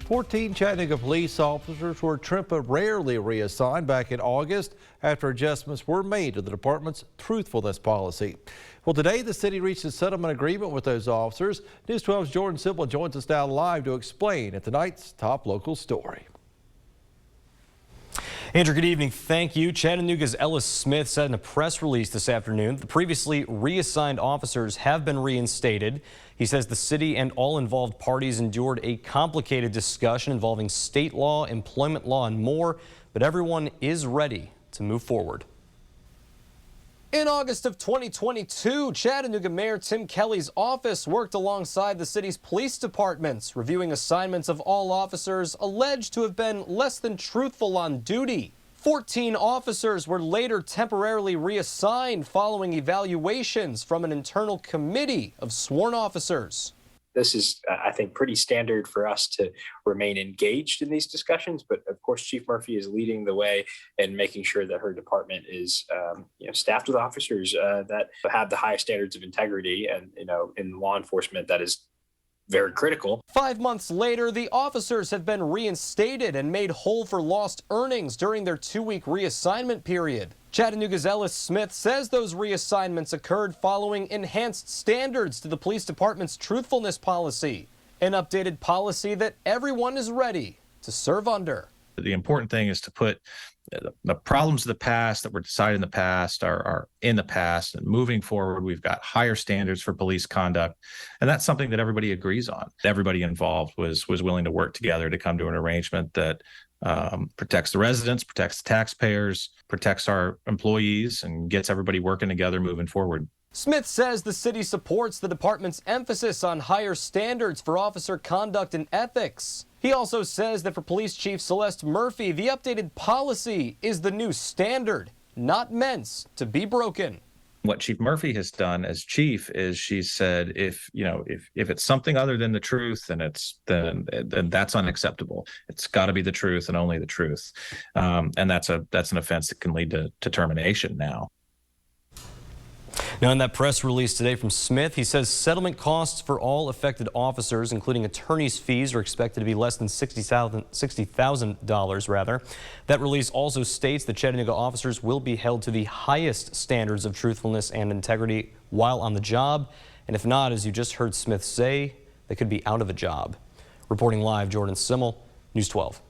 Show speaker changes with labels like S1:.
S1: 14 Chattanooga police officers were temporarily reassigned back in August after adjustments were made to the department's truthfulness policy. Well, today the city reached a settlement agreement with those officers. News 12's Jordan Sibley joins us now live to explain at tonight's top local story.
S2: Andrew, good evening. Thank you. Chattanooga's Ellis-Smith said in a press release this afternoon the previously reassigned officers have been reinstated. He says the city and all involved parties endured a complicated discussion involving state law, employment law, and more, but everyone is ready to move forward. In August of 2022, Chattanooga Mayor Tim Kelly's office worked alongside the city's police departments, reviewing assignments of all officers alleged to have been less than truthful on duty. 14 officers were later temporarily reassigned following evaluations from an internal committee of sworn officers.
S3: This is, I think, pretty standard for us to remain engaged in these discussions. But of course, Chief Murphy is leading the way and making sure that her department is, staffed with officers that have the highest standards of integrity. And, in law enforcement, that is very critical.
S2: 5 months later, the officers have been reinstated and made whole for lost earnings during their 2-week reassignment period. Chattanooga's Ellis-Smith says those reassignments occurred following enhanced standards to the police department's truthfulness policy, an updated policy that everyone is ready to serve under.
S4: The important thing is to put the problems of the past that were decided in the past are in the past, and moving forward, we've got higher standards for police conduct. And that's something that everybody agrees on. Everybody involved was willing to work together to come to an arrangement that protects the residents, protects the taxpayers, protects our employees, and gets everybody working together moving forward.
S2: Smith says the city supports the department's emphasis on higher standards for officer conduct and ethics. He also says that for Police Chief Celeste-Murphy, the updated policy is the new standard, not meant to be broken.
S4: What Chief Murphy has done as chief is she said, if it's something other than the truth, then that's unacceptable. It's got to be the truth and only the truth. And that's an offense that can lead to termination now.
S2: Now, in that press release today from Smith, he says settlement costs for all affected officers, including attorney's fees, are expected to be less than $60,000 rather. That release also states that Chattanooga officers will be held to the highest standards of truthfulness and integrity while on the job. And if not, as you just heard Smith say, they could be out of a job. Reporting live, Jordan Simmel, News 12.